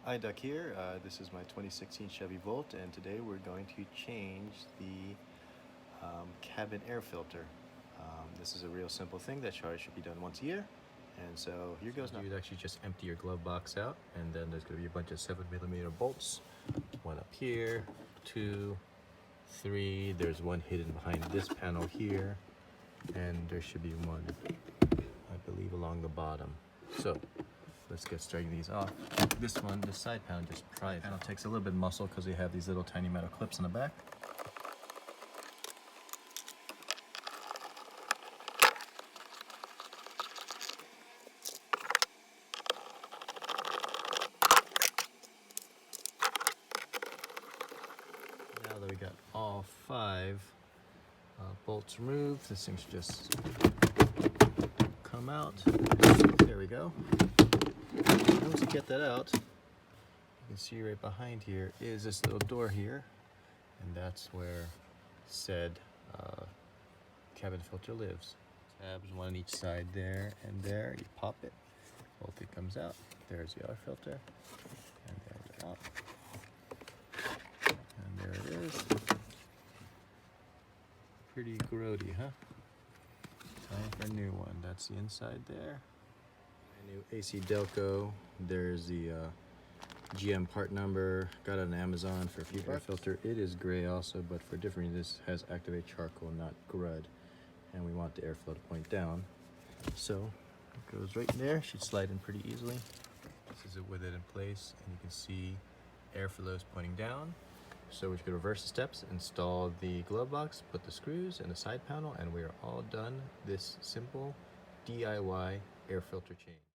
Hi, Duck here. This is my 2016 Chevy Volt, and today we're going to change the cabin air filter. This is a real simple thing that should be done once a year, and so here goes. You'd actually just empty your glove box out, and then there's going to be a bunch of 7mm bolts. One up here, 2, 3. There's one hidden behind this panel here, and there should be one, I believe, along the bottom. So let's get starting these off. This side panel just pries. Panel takes a little bit of muscle because they have these little tiny metal clips in the back. Now that we got all 5 bolts removed, this thing should just come out. There we go. Once you get that out, you can see right behind here is this little door here, and that's where said cabin filter lives. Tabs, one on each side there and there. You pop it, both it comes out. There's the air filter, and there's it out. And there it is. Pretty grody, huh? Time for a new one. That's the inside there. New AC Delco. There's the GM part number. Got it on Amazon for a few bucks. Air filter. It is gray also, but for different reasons, this has activate charcoal, not grud, and we want the airflow to point down. So it goes right in there. Should slide in pretty easily. This is it with it in place, and you can see airflow is pointing down. So we're going to reverse the steps, install the glove box, put the screws and the side panel, and we are all done this simple DIY air filter change.